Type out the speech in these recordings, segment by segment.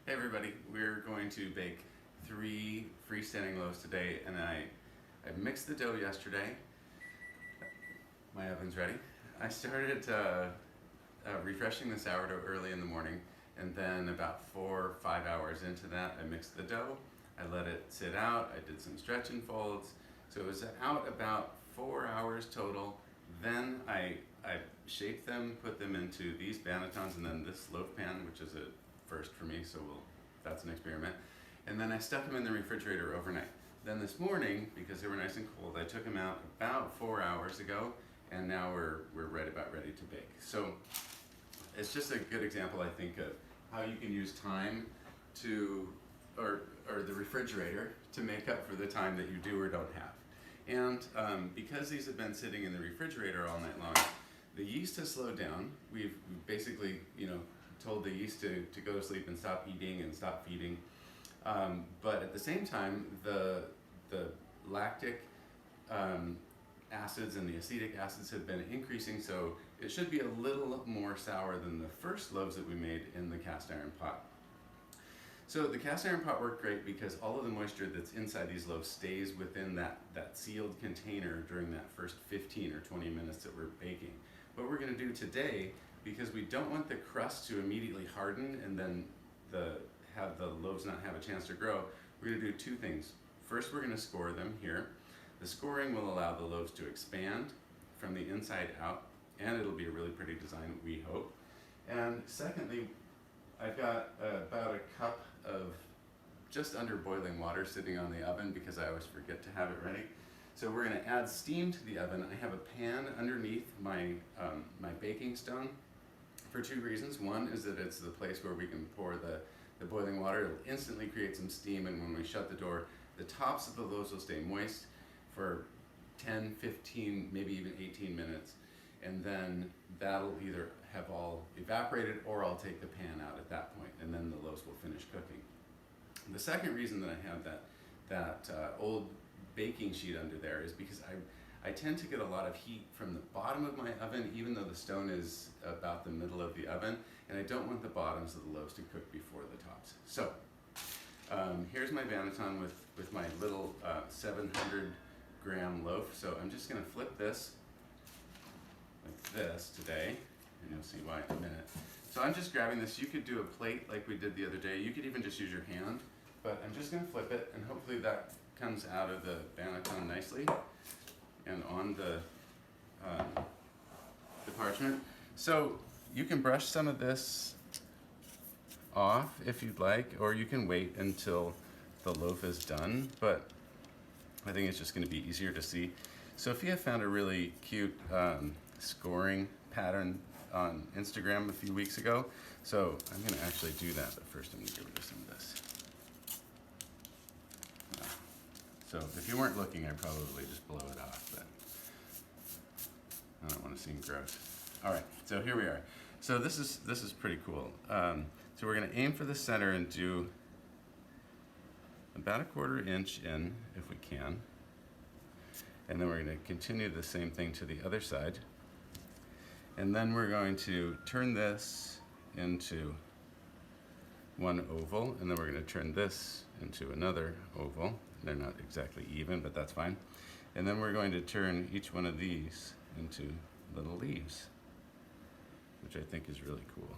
Hey everybody, we're going to bake 3 freestanding loaves today, and I mixed the dough yesterday. My oven's ready. I started refreshing the sourdough early in the morning, and then about 4 or 5 hours into that I mixed the dough. I let it sit out, I did some stretch and folds, so it was out about 4 hours total. Then I shaped them, put them into these bannetons and then this loaf pan, which is a first for me, so that's an experiment. And then I stuck them in the refrigerator overnight. Then this morning, because they were nice and cold, I took them out about 4 hours ago, and now we're about ready to bake. So it's just a good example, I think, of how you can use time to, or the refrigerator, to make up for the time that you do or don't have. And because these have been sitting in the refrigerator all night long, the yeast has slowed down. We've basically, told the yeast to go to sleep and stop eating and stop feeding. But at the same time, the lactic acids and the acetic acids have been increasing, so it should be a little more sour than the first loaves that we made in the cast iron pot. So the cast iron pot worked great because all of the moisture that's inside these loaves stays within that sealed container during that first 15 or 20 minutes that we're baking. What we're going to do today, because we don't want the crust to immediately harden and then have the loaves not have a chance to grow, we're going to do 2 things. First, we're going to score them here. The scoring will allow the loaves to expand from the inside out, and it'll be a really pretty design, we hope. And secondly, I've got about a cup of just under boiling water sitting on the oven because I always forget to have it ready. So we're going to add steam to the oven. I have a pan underneath my baking stone for 2 reasons. One is that it's the place where we can pour the boiling water. It'll instantly create some steam, and when we shut the door, the tops of the loaves will stay moist for 10, 15, maybe even 18 minutes. And then that'll either have all evaporated or I'll take the pan out at that point, and then the loaves will finish cooking. The second reason that I have that old baking sheet under there is because I tend to get a lot of heat from the bottom of my oven, even though the stone is about the middle of the oven, and I don't want the bottoms of the loaves to cook before the tops. So here's my banneton with my little 700 gram loaf. So I'm just going to flip this like this today, and you'll see why in a minute. So I'm just grabbing this. You could do a plate like we did the other day. You could even just use your hand, but I'm just going to flip it, and hopefully that comes out of the banneton nicely and on the parchment. So you can brush some of this off if you'd like, or you can wait until the loaf is done, but I think it's just going to be easier to see. Sophia found a really cute scoring pattern on Instagram a few weeks ago, so I'm going to actually do that, but first I'm going to get rid of some of this. So if you weren't looking, I'd probably just blow it off, but I don't want to seem gross. All right, so here we are. So this is pretty cool. So we're going to aim for the center and do about a 1/4 inch in, if we can. And then we're going to continue the same thing to the other side. And then we're going to turn this into one oval, and then we're going to turn this into another oval. They're not exactly even, but that's fine. And then we're going to turn each one of these into little leaves, which I think is really cool.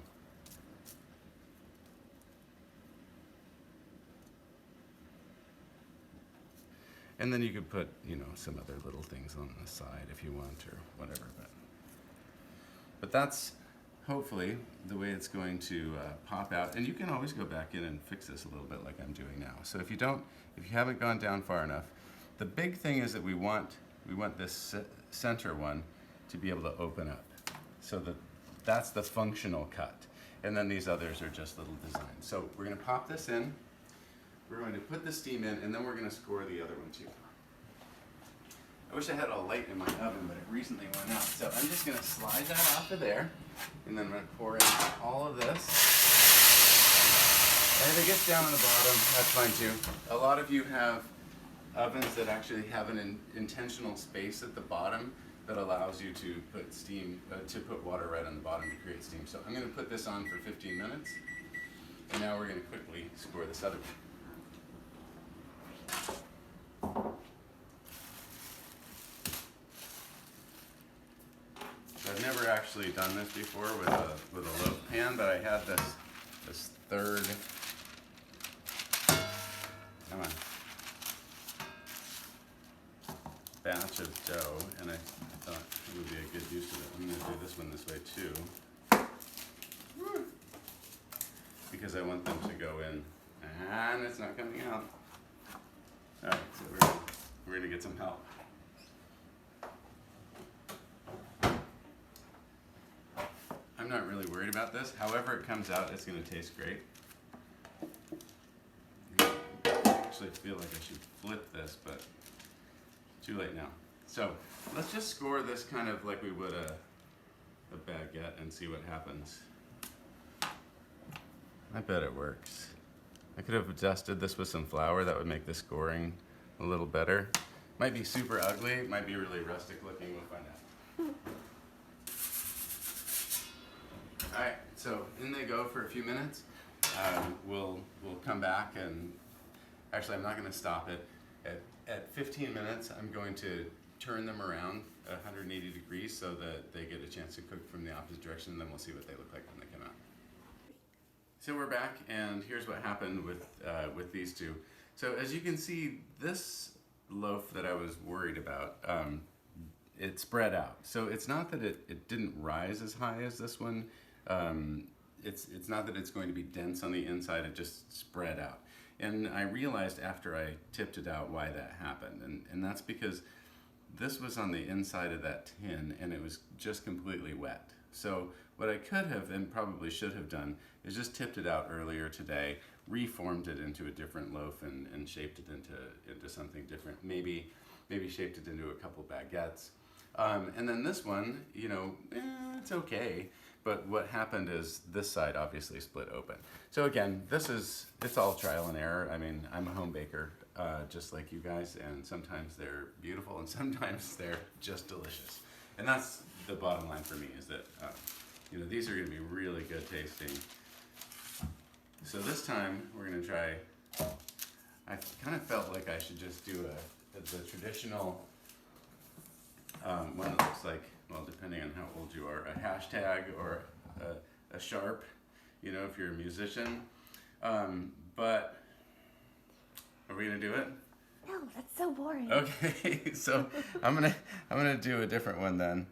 And then you could put, some other little things on the side if you want, or whatever. But that's hopefully the way it's going to pop out. And you can always go back in and fix this a little bit like I'm doing now. So if you haven't gone down far enough, the big thing is that we want this center one to be able to open up. So that's the functional cut. And then these others are just little designs. So we're going to pop this in. We're going to put the steam in, and then we're going to score the other one too. I wish I had a light in my oven, but it recently went out. So I'm just going to slide that off of there, and then I'm going to pour in all of this. And if it gets down on the bottom, that's fine too. A lot of you have ovens that actually have an intentional space at the bottom that allows you to put steam, to put water right on the bottom to create steam. So I'm going to put this on for 15 minutes. And now we're going to quickly score this other one. So I've never actually done this before with a loaf pan, but I had this third, come on, batch of dough, and I thought it would be a good use of it. I'm going to do this one this way too, because I want them to go in, and it's not coming out. All right, so we're going to get some help. I'm not really worried about this. However it comes out, it's going to taste great. I actually feel like I should flip this, but too late now. So let's just score this kind of like we would a baguette and see what happens. I bet it works. I could have dusted this with some flour. That would make the scoring a little better. Might be super ugly. It might be really rustic looking. We'll find out. All right, so in they go for a few minutes. We'll come back, and actually I'm not going to stop it. At 15 minutes, I'm going to turn them around 180 degrees so that they get a chance to cook from the opposite direction, and then we'll see what they look like when they come out. So we're back, and here's what happened with these two. So as you can see, this loaf that I was worried about, it spread out. So it's not that it didn't rise as high as this one. It's not that it's going to be dense on the inside, it just spread out. And I realized after I tipped it out why that happened. And that's because this was on the inside of that tin and it was just completely wet. So what I could have and probably should have done is just tipped it out earlier today, reformed it into a different loaf and shaped it into something different. Maybe shaped it into a couple baguettes. And then this one, you know, it's okay. But what happened is this side obviously split open. So again, it's all trial and error. I mean, I'm a home baker, just like you guys, and sometimes they're beautiful and sometimes they're just delicious. And that's the bottom line for me, is that, you know, these are gonna be really good tasting. So this time we're gonna try, I kind of felt like I should just do the traditional one that looks like, well, depending on how old you are, a hashtag or a sharp, you know, if you're a musician. But are we gonna do it? No, that's so boring. Okay, so I'm gonna do a different one then.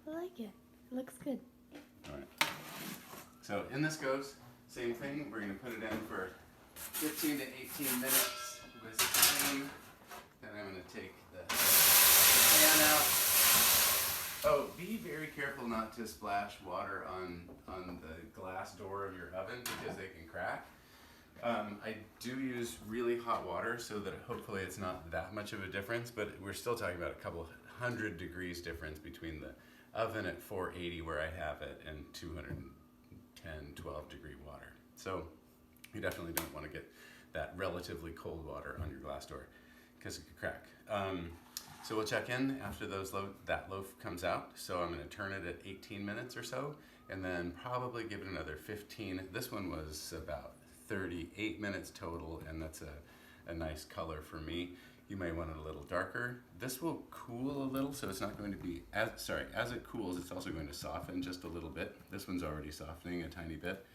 I like it. It looks good. All right. So in this goes, same thing. We're gonna put it in for 15 to 18 minutes with steam. Then I'm gonna take the pan out. Oh, be very careful not to splash water on the glass door of your oven because they can crack. I do use really hot water so that hopefully it's not that much of a difference, but we're still talking about a couple 100 degrees difference between the oven at 480 where I have it and 210, 12 degree water. So you definitely don't want to get that relatively cold water on your glass door because it could crack. So we'll check in after that loaf comes out. So I'm going to turn it at 18 minutes or so, and then probably give it another 15. This one was about 38 minutes total, and that's a nice color for me. You may want it a little darker. This will cool a little, so it's not going to be, as it cools, it's also going to soften just a little bit. This one's already softening a tiny bit.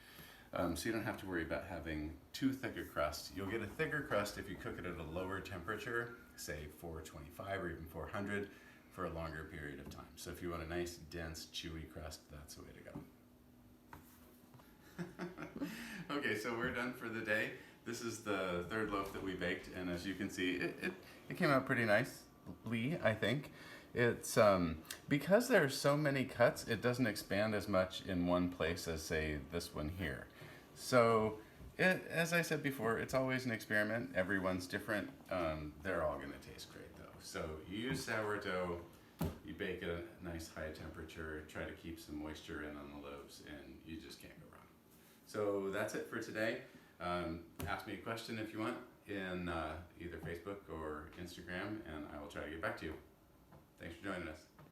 So you don't have to worry about having too thick a crust. You'll get a thicker crust if you cook it at a lower temperature, say 425 or even 400, for a longer period of time. So if you want a nice, dense, chewy crust, that's the way to go. Okay, so we're done for the day. This is the third loaf that we baked, and as you can see, it came out pretty nicely, I think. It's because there are so many cuts, it doesn't expand as much in one place as, say, this one here. So, as I said before, it's always an experiment. Everyone's different. They're all going to taste great, though. So you use sourdough, you bake at a nice high temperature, try to keep some moisture in on the loaves, and you just can't go wrong. So that's it for today. Ask me a question if you want in either Facebook or Instagram, and I will try to get back to you. Thanks for joining us.